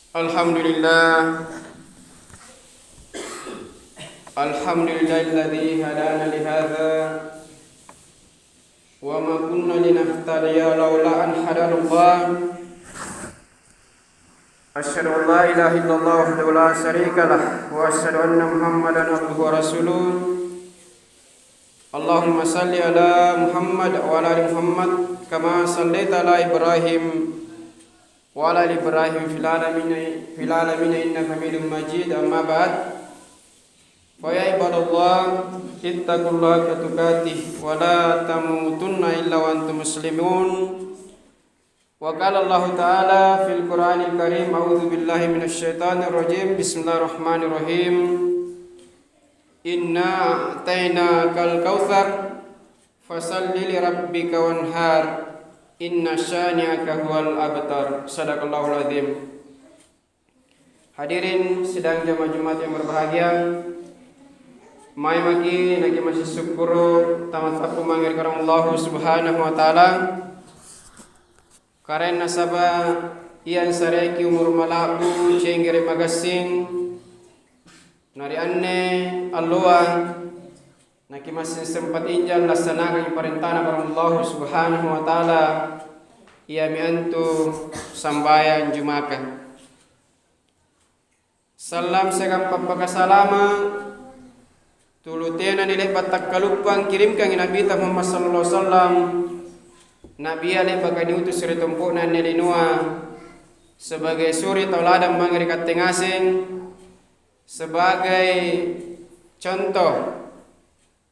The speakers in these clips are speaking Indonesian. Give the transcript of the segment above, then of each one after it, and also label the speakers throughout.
Speaker 1: Alhamdulillah, alhamdulillahilladzi hadana li hadza wa ma kunna linahtadiya laula an hadanallah. Asyhadu an la ilaha illallah wahdahu la syarikalah wa asyhadu anna Muhammadan abduhu wa rasuluh. Allahumma salli ala Muhammad wa ala ali Muhammad kama sallaita ala Ibrahim wa ala ali Ibrahim fil alamin innaka Hamidum Majid. Amma ba'd. Fa ya ibadallah ittaqullaha haqqa tuqatih wa la tamutunna illa wa antum muslimun. Wa qala Allah ta'ala fil Qur'anil Karim, a'udzu billahi minasy syaithanir rajim. Bismillahirrahmanirrahim. Inna a'tainakal kautsar fasalli li rabbika wanhar. Inna syani'aka huwal abtar. Shadaqallahul azim. Hadirin sidang jamaah Jumat yang berbahagia, mai maki naki masih syukur tamat aku mangir karang Allah Subhanahu wa taala. Karena sabah iyan sareki umur malaku cenggere magasing nari anne alluan naki masih sempat injal laksanakan perintah karang Allah Subhanahu wa taala. Ia miantu sambayan jumaka. Salam segam papakasalama tulutena nilai batak kalupang kirimkan Nabi Muhammad sallallahu alaihi wasallam. Nabi ale bagai diutus suri tumpukna nelinua sebagai suri tauladan mangerikat tengasing, sebagai contoh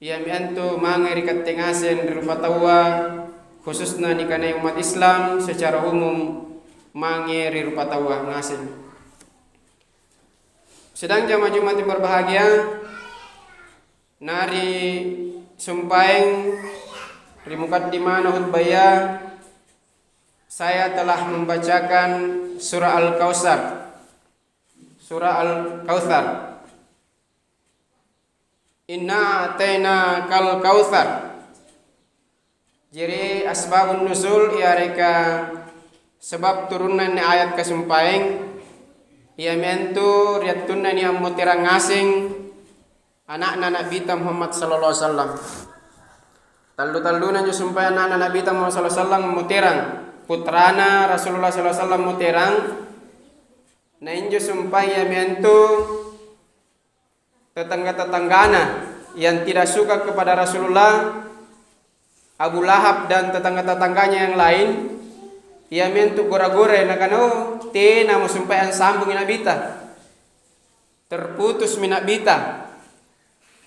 Speaker 1: yang miantu mangerikat tengasing rupa tawa khususnya nikana umat Islam secara umum mangeri rupa tawa ngasing. Sedang jamaah Jumat yang berbahagia, nari sumpaing rimukat di mana khutbaya saya telah membacakan surah Al-Kautsar. Surah Al-Kautsar. Inna a'tainakal kautsar. Jadi asbabun nuzul ia reka sebab turunan ayat kesumpaing ia mentu riatunna ni amutirang ngasing anak-anak Nabi Muhammad sallallahu alaihi wasallam. Taldu-taldunan jo sumpah anak Nabi Muhammad sallallahu alaihi wasallam muterang putrana Rasulullah sallallahu alaihi wasallam muterang na injo sumpah ya miantu tetangga-tetanggana yang tidak suka kepada Rasulullah, Abu Lahab dan tetangga-tetangganya yang lain ya miantu gora-gora na kanu tena mo sumpah ang sambung Nabi terputus minabita.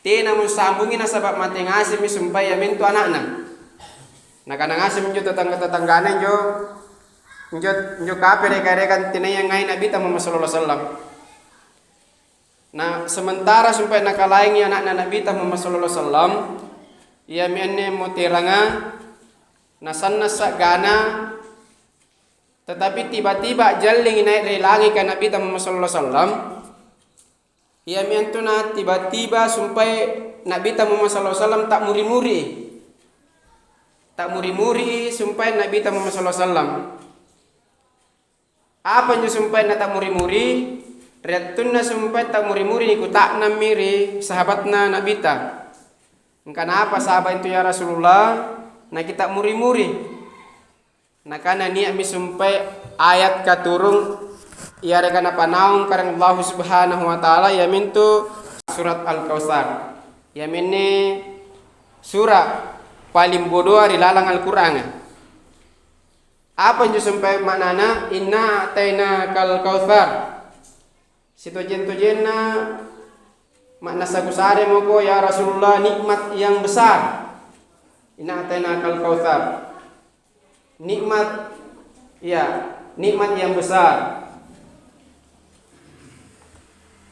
Speaker 1: Tina mo sambungin na sabab mati ngasim sumpah ya mintu anak-anak. Nakana ngasim njo tetangga-tetanggana njo kape reka-rekan tinayang ngain Nabi Muhammad sallallahu alaihi wasallam. Nah, sementara sumpah nakalaing ya anak Nabi Muhammad sallallahu alaihi wasallam ya mianne mutiranga nasanna sagana tetapi tiba-tiba jalling naik dari langit ke Nabi Muhammad sallallahu alaihi wasallam. Ia miantuna tiba-tiba sampai Nabi Muhammad sallallahu alaihi wasallam tak muri-muri sampai Nabi Muhammad sallallahu alaihi wasallam. Apa yang sampai na tak muri-muri? Riatunna sampai tak muri-muri niku tak namiri sahabatna Nabi ta. Kenapa sahabat itu ya Rasulullah? Na kita muri-muri. Na kana niat mi sampai ayat katurung ia rekana panaung karang Allah Subhanahu wa taala ya mintu surat Al-Kautsar. Ya minne surah paling bodoh di lalang Al-Qur'an. Apa yang sampai maknana inna a'tainakal kautsar. Situjen-tujenna makna sagusare moko ya Rasulullah nikmat yang besar. Inna a'tainakal kautsar. Nikmat yang besar.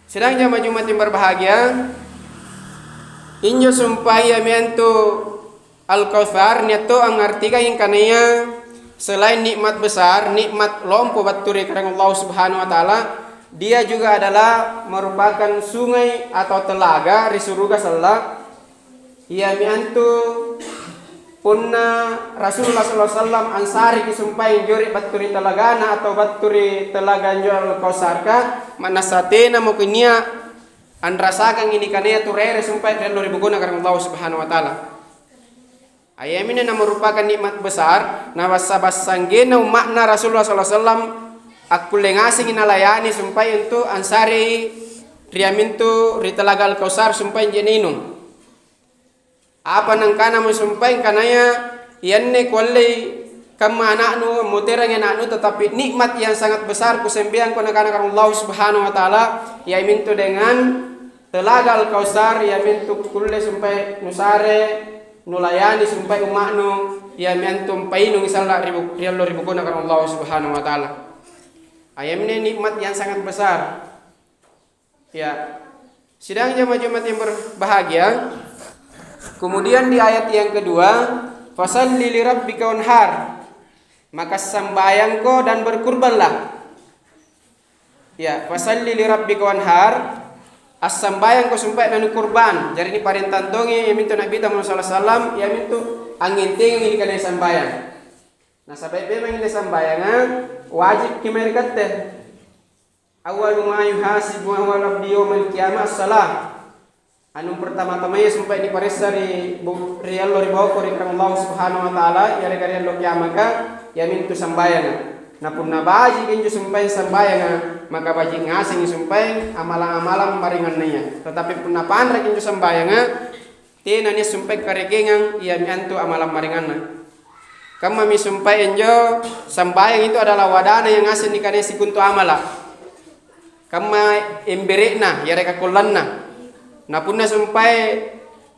Speaker 1: Sedang jamaah Jumat yang berbahagia, injo sumpaya miantu Al-Kautsar niato ang artiga yang kanaya selain nikmat besar, nikmat lompo baturi karang Allah Subhanahu wa taala, dia juga adalah merupakan sungai atau telaga di surga sallallahu ia miantu punna Rasulullah sallallahu alaihi wasallam ansari kisumpai jori baturi talagana atau baturi telaga njol kausarka manasatena mokinia andrasakan ini kanaya turere sumpai dan lori buguna karena Allah Subhanahu wa taala. Ayamina na merupakan nikmat besar na wasabasanggena makna Rasulullah sallallahu alaihi wasallam akule ngasing inalayani sumpai untuk ansari riamintu ritalagal kausar sumpai jeninung. Apa nang kana mo sumpai kanaya yanne kolle kama anaknu muterang anaknu tetapi nikmat yang sangat besar kusembiang ko nakana karena Allah Subhanahu wa taala yaitu dengan telagal kausar yaitu kulle sumpai nusare nulayani sumpai umaknu yaitu painung isalla ribu kuna karena Allah Subhanahu wa taala. Ayamnya nikmat yang sangat besar. Ya. Sidang jemaat-jemaat yang berbahagia, kemudian di ayat yang kedua, fasalli li rabbika wanhar. Maka sembahyangko dan berkurbanlah. Ya, fasalli li rabbika wanhar. As-sembahyangko sumpah dan kurban. Jadi ini parintan donge yang minta Nabi Muhammad sallallahu alaihi wasallam, yang minta angin tinggi kana sembahyang. Nah, sampai memang ini sembayangan wajib kimerikat teh. Awal ma yuhasibu wa rabbi yaumil qiyamah as-salah. Anu pertama-tama ya sampai di parisari rial lo ribawa ko ring Allah Subhanahu wa taala ya regarian lo kiamat ka ya mintu sembayangan. Na punna baji kinju sampai sembayangan maka baji ngasing sampai amalang-amalang maringan niya. Tetapi punna panra kinju sembayangan tina ni sampai karegengang ya miantu amalang maringanna. Kama misumpai enjo sambayang itu adalah wadana yang ngasih ni kanesi kuntu amala. Kama emberekna ya reka kulanna. Na punna sumpai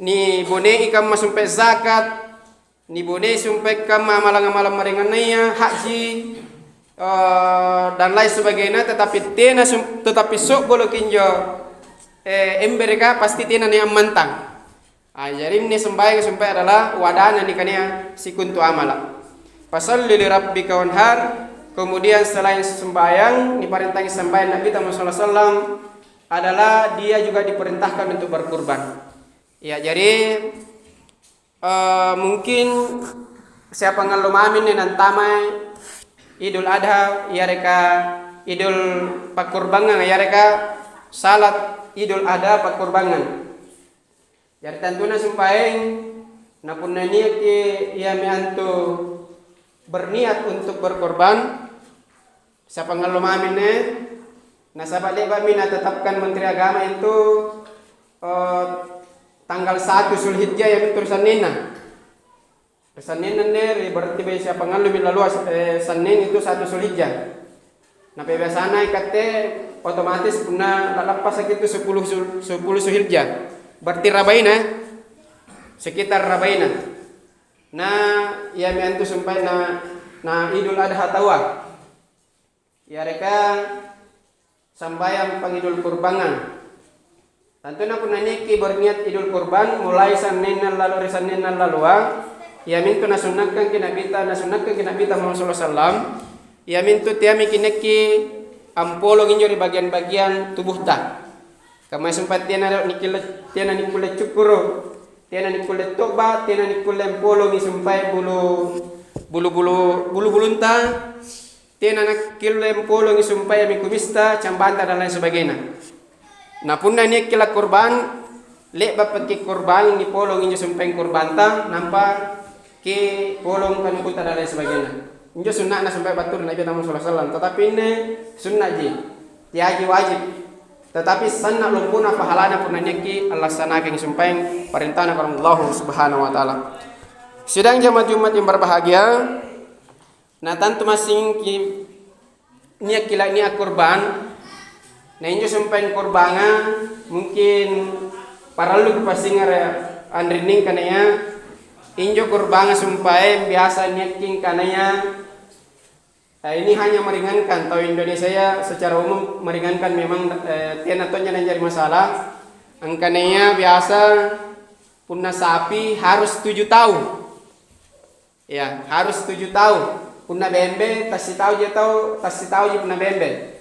Speaker 1: ni bonei kama sumpai zakat, ni bonei sumpai kama amalang-amalang maringannya haji dan lain sebagainya tetapi tetapi sok bolo kinjo embereka pasti tena ni amantang. Jadi ini sembahyang sampai adalah wadana ni kania si kuntu amala. Fasalli li rabbika wanhar. Kemudian selain sembahyang diperintahkan sembahyang Nabi Muhammad sallallahu alaihi wasallam adalah dia juga diperintahkan untuk berkurban. Ya, jadi mungkin siapa ngalumamin nan tamai Idul Adha ya reka Idul pakurbangan ya reka salat Idul Adha pakurbangan. Jadi tentunya sembahyang napun niat ia miantu berniat untuk berkorban siapa ngalumamin nah sahabat leba mina tetapkan Menteri Agama itu tanggal 1 Zulhijjah yang Senin ner berarti siapa ngalumin lalu Senin itu 1 Zulhijjah. Nah biasana ikate otomatis punah lepas segitu 10 Zulhijjah. Berarti rabaina sekitar rabaina. Nah, ya miantu sampai na Idul Adha tawa. Ya reka sambayang pangidul kurbangan. Tentunya pun niki berniat Idul Kurban mulai Senin lalu ya mintu nasunnakan kinabita Muhammad sallallahu alaihi wasallam. Ya mintu tiami kineki ampolo nginjori bagian-bagian tubuh ta. Kama sempat tiana nikule cukuro. Tiana nikule toba, tiana nikule ampolo misumpai bulu-bulunta. Tiana nikule ampolo misumpai mikumista, cambanta dan lain sebagainya. Nah punna ni kila kurban lek bapak ki kurban ni polong injo sumpeng kurbanta nampak ki polong kan kuta dan lain sebagainya. Injo sunnah na sampai batur Nabi Muhammad sallallahu alaihi wasallam tetapi ini sunnah ji tiagi wajib tetapi sanna lumpuna pahalana punna ki Allah sanakeun sumpeng perintahna karena Allah Subhanahu wa taala. Sidang jamaah Jumat yang berbahagia, nah tantu masing ki niat kila niat kurban. Nah injo sumpeng kurbanga mungkin paralu pasingar andrining kanaya injo kurbanga sumpah biasa niating kanaya ini hanya meringankan tahu Indonesia ya secara umum meringankan memang tiada tonya dan jadi masalah angkananya biasa punna sapi harus 7 tahun ya harus 7 tahun punna bembe tas tahu punna bembe.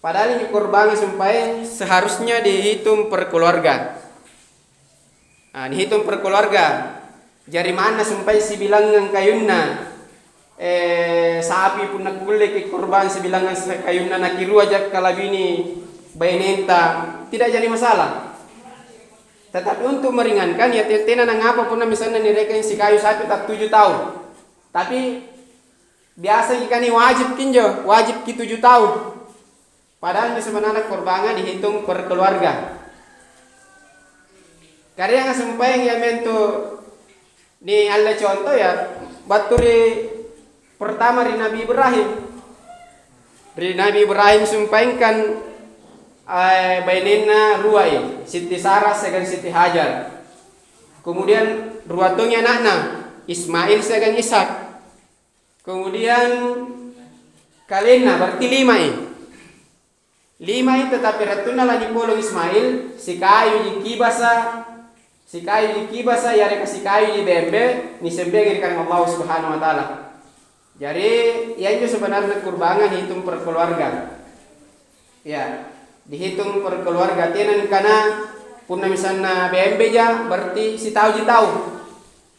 Speaker 1: Padahal ini kurban sumpah seharusnya dihitung per keluarga. Nah, dihitung per keluarga. Jari mana sampai si bilangan kayunna sapi pun nak kulle ke korban sebilangan kayunna nakiru aja kalabini bainenta tidak jadi masalah. Tetapi untuk meringankan ya tena nang apa pun misalnya nirekan si kayu sapi tak 7 tahun. Tapi biasa jika ni wajib kinjo, wajib ki 7 tahun. Padahal sebenarnya korbannya dihitung per keluarga. Karena yang sampai yang mentu ni Allah contoh ya baturi pertama di Nabi Ibrahim. Di Nabi Ibrahim sumpahkan bainena ruai Siti Sarah segan Siti Hajar. Kemudian ruatungnya anaknya Ismail segan Ishak. Kemudian kalena berarti 5 tetapi ratuna lah dipolong Ismail si kayu di kibasa ya reka si kayu di bembe ni sembegi karena Allah Subhanahu wa taala. Jadi yang itu sebenarnya kurbangan dihitung per keluarga. Ya, dihitung per keluarga tenan karena punna misalnya bembe ja berarti si tahu.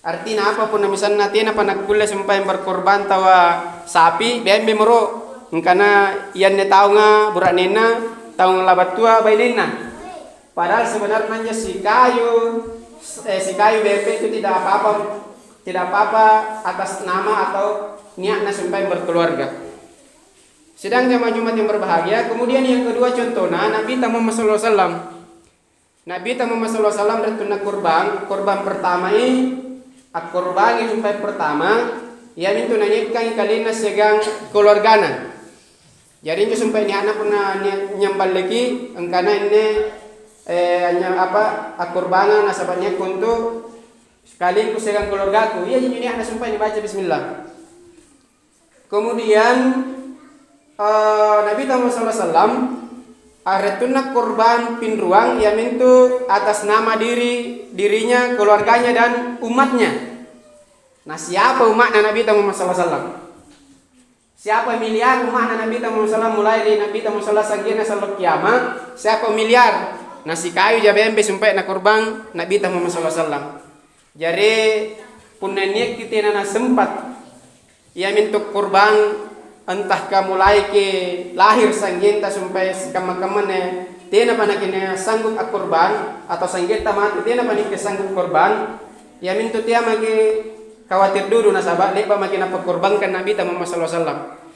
Speaker 1: Artinya apa punna misalnya tena panak kulle sampai berkorban tawa sapi bembe mero karena iyan ne tahu nga burak nena tahu ngelabat tua bainena. Padahal sebenarnya si kayu bembe itu tidak apa-apa atas nama atau niatnya sampai berkeluarga. Sedang jemaah Jumat yang berbahagia, kemudian yang kedua contohnya Nabi Muhammad sallallahu alaihi wasallam. Nabi Muhammad sallallahu alaihi wasallam retuna korban pertama ini korban yang sampai pertama ia mintu nanyitkan kalina segang keluargana. Jadi itu sampai ni anak pernah nyambal lagi engkana ini korbanan nasabatnya untuk sekali ku segang keluargaku. Iya jadi anak sampai dibaca bismillah. Kemudian Nabi Muhammad SAW aretuna korban pinruang ia mintu atas nama dirinya, keluarganya dan umatnya. Nah siapa umatnya Nabi Muhammad SAW? Siapa miliar umatnya Nabi Muhammad SAW mulai dari Nabi Muhammad SAW sanggina sampai kiamat? Siapa miliar? Nasi kayu jabembe sampai na korban Nabi Muhammad SAW. Jadi punaniak kita nana sempat ia minta korban entah ka mulai ke lahir sanggenta sampai kaman-kaman tena panakina sanggup korban atau sanggenta mati tena panik sanggup korban ia minta dia magi khawatir dulu nasabah lepa makin apa korbankan Nabi Muhammad SAW.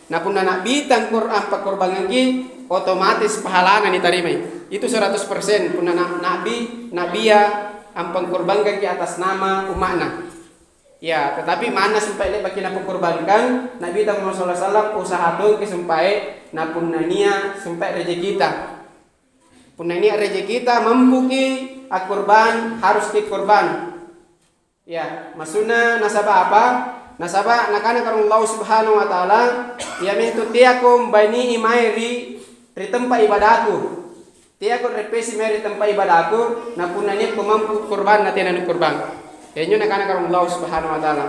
Speaker 1: Nah pun Nabi Quran korban lagi otomatis pahalana diterima. Itu 100% pun Nabi ya ampang korbankan ke atas nama umatna. Ya, tetapi mana sampai lepa kita korbankan Nabi Muhammad SAW usaha dong ke sampai na punania sampai rezeki kita. Punania rezeki kita mampu ki korban harus ki korban. Ya, maksudnya nasabah apa? Nasabah nakana karena Allah Subhanahu wa taala ya mintu tiakum bani imairi di tempat ibadahku. Tiakum repesi meri tempat ibadahku na punanya mampu korban na tenan korban. Ya nyo nakana karena Allah Subhanahu wa taala.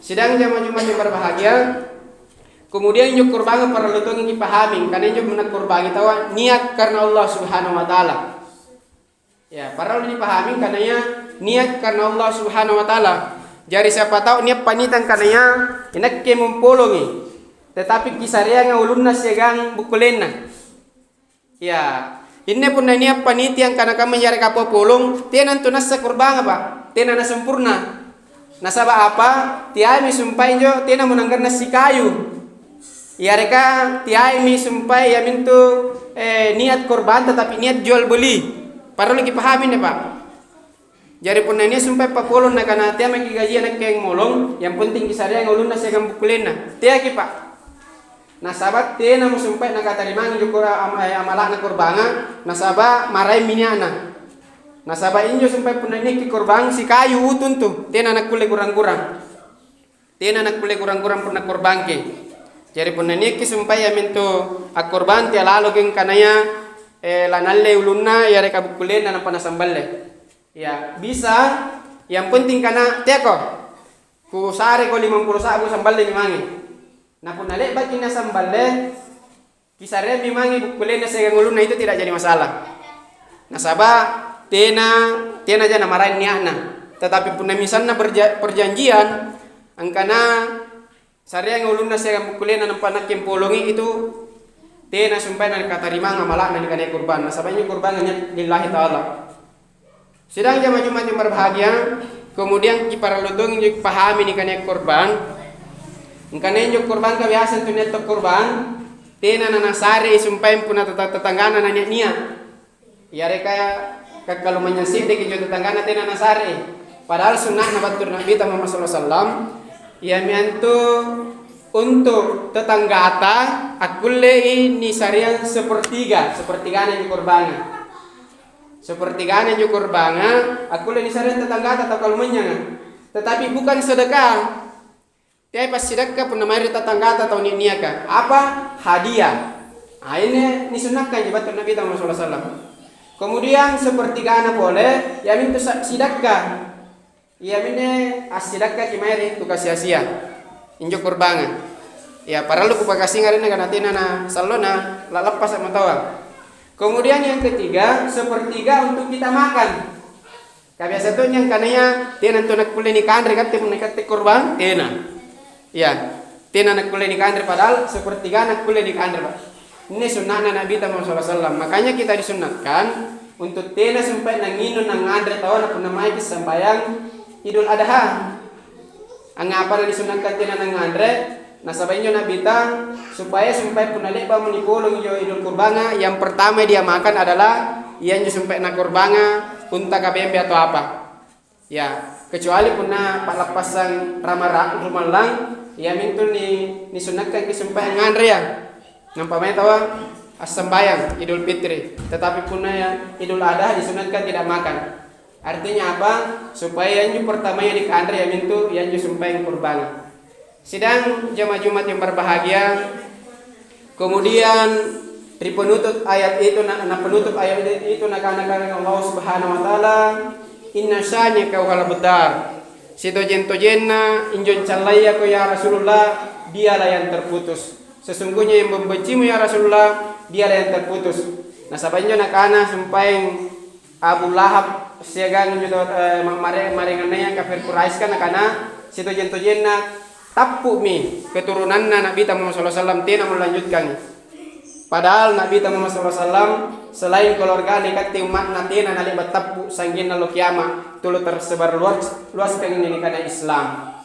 Speaker 1: Sedang jamaah Jumat yang berbahagia kemudian nyo korban para lutong yang dipahami karena nyo menak korban tawa niat karena Allah Subhanahu wa taala. Ya, para ulama dipahami karena niat karena Allah Subhanahu wa taala. Jadi siapa tahu niat panitan karena enak ke mumpolongi. Tetapi kisahnya ulunna segang bukulena. Ya, ini pun niat panitia karena kami mencari kapal polong, tenan tunas sekorban apa? Tenan sempurna. Nasabah apa? Tiai mi sumpai jo tenan menanggar nasi kayu. Ya reka tiai mi sumpai ya mintu niat korban tetapi niat jual beli. Para lagi pahami nih Pak. Jadi pun ini sampai papolon na kana tiap magi gaji anak keng molong, yang penting kisahnya yang ulun nasi gam bukulena. Tiap ki Pak. Nasabah tena mo sampai na katarimangi jukura amalak na korbanga, nasabah maray minyana. Nasabah injo sampai pun ini ki korbang si kayu utun tu, tena nak kule kurang-kurang. Tena nak kule kurang-kurang pun nak korbangke. Jadi pun ini ki sampai ya mintu akorban tia lalu geng kanaya lanalle ulunna ya reka bukulena na panasamballe. Ya bisa, yang penting karena teko ku sare ko 50 sabu samballe mimangi. Nah pun nale bagi na samballe kisare mimangi bukulena segang ulunna itu tidak jadi masalah. Nasabah tena aja na marahin niatna. Tetapi pun misalnya perjanjian angkana sariang ulunna saya mukulena nampak nak polongi itu tena sumpah na katarima ngamala na kanai kurban. Nasabanya kurban hanya lillahi taala. Sedang jamaah-jamaah yang berbahagia, kemudian para lodong yang pahami ni kanai kurban. Kanai yang kurban kebiasaan tu net kurban, tena na nasari sumpah pun tetanggana na nia. Ya reka kalau menyasih dek jo tetanggana tena nasari. Padahal sunnah nabatur Nabi Muhammad sallallahu alaihi wasallam ya miantu untuk tetanggata akulle ini sarian sepertiganya di kurbana. Sepertiganya di kurbana akulle ini sarian tetanggata atau kalumanya. Tetapi bukan sedekah. Tiap pas sedekah pun namanya tetanggata atau niaka. Apa? Hadiah. Ini disunahkan di batur Nabi Muhammad sallallahu alaihi wasallam. Kemudian sepertiganya boleh ya mintu sedekah. Ya mine asidakka kimari tukas sia-sia injo kurbangan. Ya para lu kupakasih ngarin kanatina na salona la lepas sama tawa. Kemudian yang ketiga, sepertiga untuk kita makan. Kabiasa tuh yang kananya tena tu nak kuleni kandre katte menekate kurban tena. Ya, tena nak kuleni kandre padahal sepertiga nak kuleni kandre, Pak. Ini sunnahnya Nabi Muhammad sallallahu alaihi wasallam. Makanya kita disunatkan untuk tena sampai nanginu nang andre tawa na punamai sambayang Idul Adha. Angapa na disunatkan tina nang andre nasabay nyo nabita supaya sumpay punali ba menipulong yo Idul Kurbanga. Yang pertama dia makan adalah iyan nyo sumpay na kurbanga unta kabembe atau apa. Ya, kecuali punna palakpasan rumah lang ya mintul ni sunatkan ki sumpay ngandre ya. Ngampamay tawa as-sembayang Idul Fitri. Tetapi punna ya Idul Adha disunatkan tidak makan. Artinya apa? Supaya yang pertama yang dikandre ya mintu yang sumpah yang kurban. Sedang jamaah Jumat yang berbahagia, kemudian di penutup ayat itu penutup ayat itu nak-nak Allah Subhanahu wa taala, inna syani'aka wal abtar. Sitojen-tojenna injon calaya ko ya Rasulullah, dialah yang terputus. Sesungguhnya yang membencimu ya Rasulullah, dialah yang terputus. Nah sabanya nak-ana sumpah Abu Lahab siagang judo marengannya kafir Quraisy kan karena situ jentojenna tapu mi keturunanna Nabi Muhammad sallallahu alaihi wasallam tena melanjutkan. Padahal Nabi Muhammad sallallahu alaihi wasallam selain keluarga dekat umat tena nali batapu sanggina lo kiamat tulu tersebar luas kang ini kana Islam.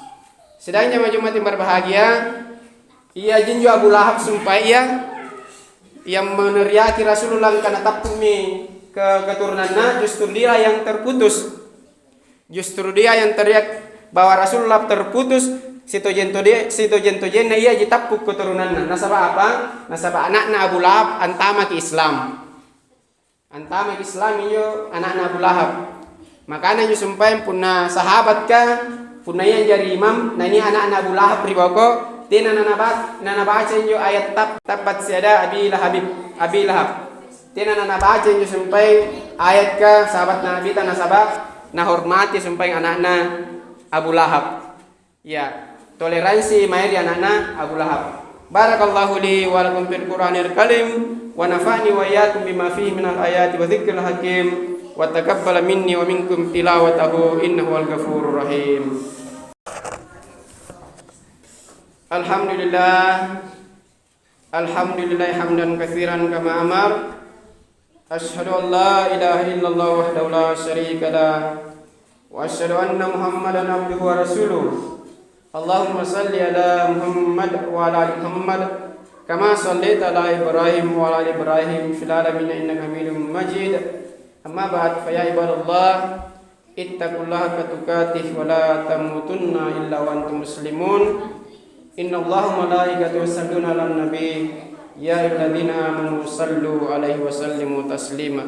Speaker 1: Sedangnya majumat yang berbahagia ia jinju Abu Lahab sumpah ia yang meneriaki Rasulullah karena tapu mi keturunannya justru dia yang terputus. Justru dia yang teriak bahwa Rasulullah terputus. Situ jentojenna ia ditapuk keturunannya. Nasabah apa? Nasabah anaknya Abu Lahab antama ke Islam. Antama ke Islam iyo anaknya Abu Lahab. Makanya yo sumpah punna sahabat ka punna yang jadi imam. Nah ini anaknya Abu Lahab riboko tina nanabaca yo ayat tabat siada Abi Lahab. Tina na nabaca nyo sumpay ayat ka sahabat na Nabi nasabak na hormati sumpay anak-na Abu Lahab. Ya, toleransi mayri anak-na Abu Lahab. Barakallahu li wa lakum fil Qur'anil Karim wa nafa'ni wa iyyakum bima fihi minal ayati wa dzikril hakim wa taqabbal minni wa minkum tilawatahu innahu wal ghafurur rahim. Alhamdulillah hamdan katsiran kama amar. Asyhadu an la ilaha illallah wahdahu la syarika lah wa asyhadu anna Muhammadan abduhu wa rasuluh. Allahumma salli ala Muhammad wa ala ali Muhammad kama shallaita ala Ibrahim wa ala ali Ibrahim fil alamin innaka Hamidum Majid. Amma ba'd, fa ya ibadallah ittaqullaha katuqatih wa la tamutunna illa wa antum muslimun. Innallaha wa malaikatahu yusalluna 'alan nabi. Ya ayyuhalladzina amanu sallu alaihi wa sallimu taslima.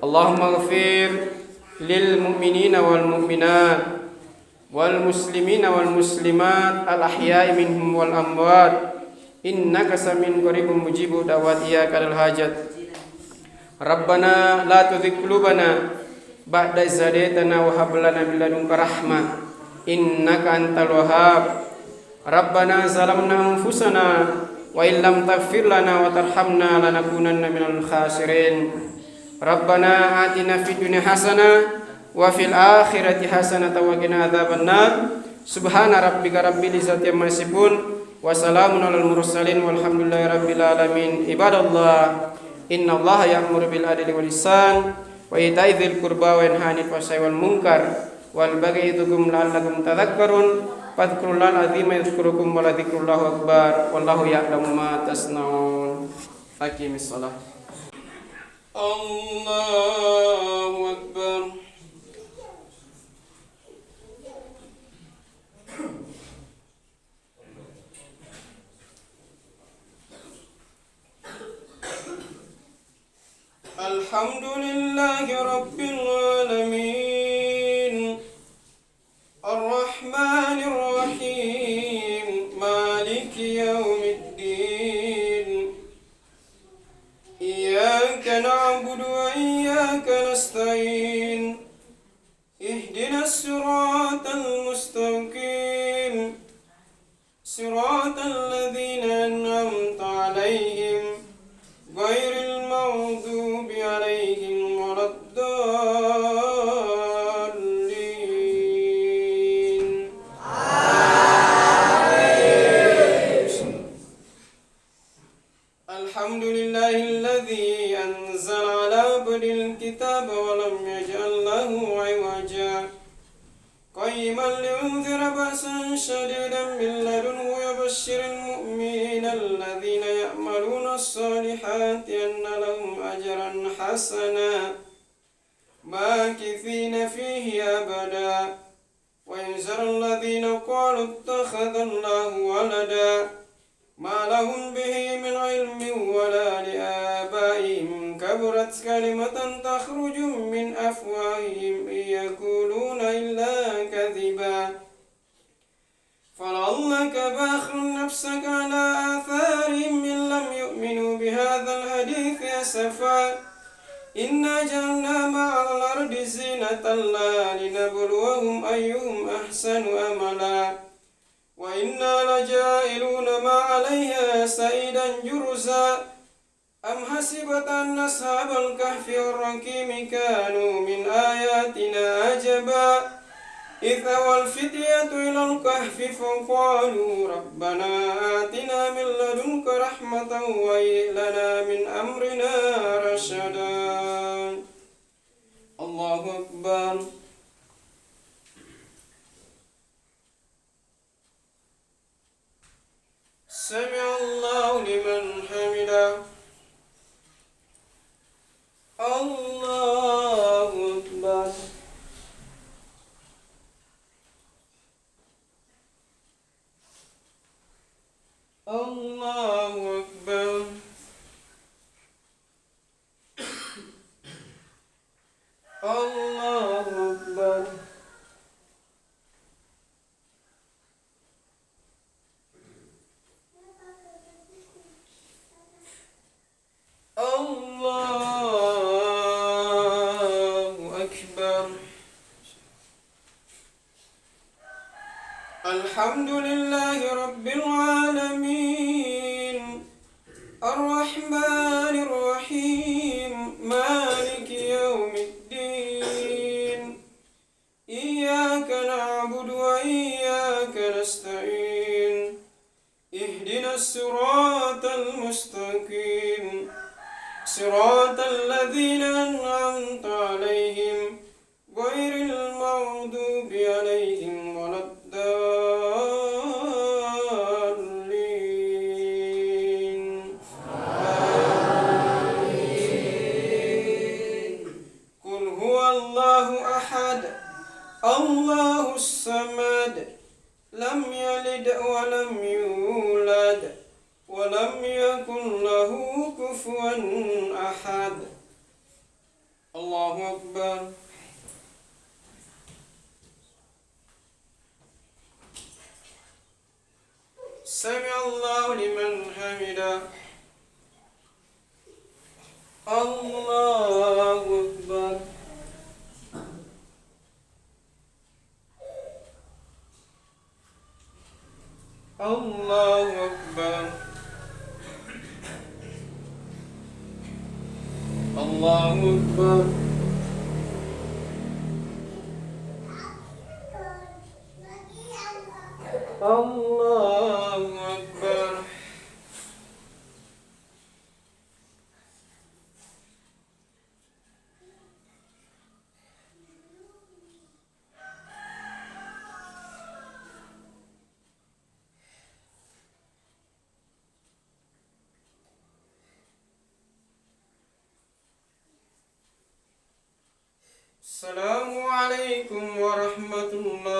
Speaker 1: Allahumma ighfir lil mu'minina wal mu'minat wal muslimina wal muslimat al ahya'i minhum wal amwat innaka samin qaribun mujibu da'wati ya kadal hajat. Rabbana la tuzigh qulubana ba'da idh hadaytana wa hab lana min ladunka rahmah innaka antal wahhab. Rabbana zalamna anfusana wa illam taghfir lana wa tarhamna lanakunanna minal khasirin. Rabbana atina fid dunya hasanah wa fil akhirati hasanatan wa qina adzabannar. Subhana rabbika rabbil izzati amma yasifun wa salamun alal mursalin walhamdulillahi rabbil alamin. Ibadallah, innallaha ya'muru bil adli wal ihsan wa ita'i dzil qurba wa yanha 'anil fahsya'i wal munkar wal baghi ya'idzukum la'allakum tadhakkarun. Fadhkurullahal azima yadhkurukum wa ladzikrullahu akbar wallahu ya'lamu ma tasna'un. Aqimis shalah. Allahu akbar. Alhamdulillahi rabbil alamin. Ar-Rahmanir Rahim. Maliki yaumiddin. Iyyaka na'budu wa iyyaka nasta'in. Ihdinas siratal mustaqim. Siratal ladzina an'amta 'alaihim ghairil maghdubi 'alaihim waladdallin. Alhamdulillahilladzi anzala 'ala 'abdihil kitaba wa lam yaj'al lahu 'iwaja qayyiman liyunzira ba'san shadidan min ladunhu wa yubashshiril mu'minina alladzina ya'maluna as-salihati anna lahum ajran hasana makithina fihi abada wa yunzira alladzina qalu ittakhadha Allahu walada ma lahum bihi min ilmin wala li'abaihim kaburat kalimatan takhruju min afwahihim yaquluna illa kadhiba falallaka bakhun nafsaka ala atharihim in lam yu'minu bihadzal hadithi asafa inna ja'alna ma'al ardi zinatan la linabluwahum ayyuhum ahsanu amala wa inna laja'iluna ma 'alayha sa'idan jurza am hasibat anna ashabal kahfi war-raqim kanu min ayatina ajaba idza wal fityatu ilal kahfi faqalu rabbana atina min ladunka rahmatan wa hayyi lana min amrina rashada. Allahu akbar. Sami'allahu liman hamidah. Allahu akbar. Allahu akbar. Allahu akbar. Allahu akbar. Alhamdulillahi rabbil alamin. Ar-Rahmanir Rahim. Maliki yaumiddin. Iyyaka na'budu wa iyyaka nasta'in. Ihdinas siratal mustaqim. Siratal ladzina an'amta 'alaihim ghairil maghdubi 'alaihim waladdallin. Qul huwallahu ahad, Allahus samad, lam yalid wa lam yulad wa lam yakun lahu kufuwan ahad. Allahu akbar. Sami'allahu liman hamidah. Allahu akbar. Allahu akbar. Allahu akbar. Assalamualaikum warahmatullahi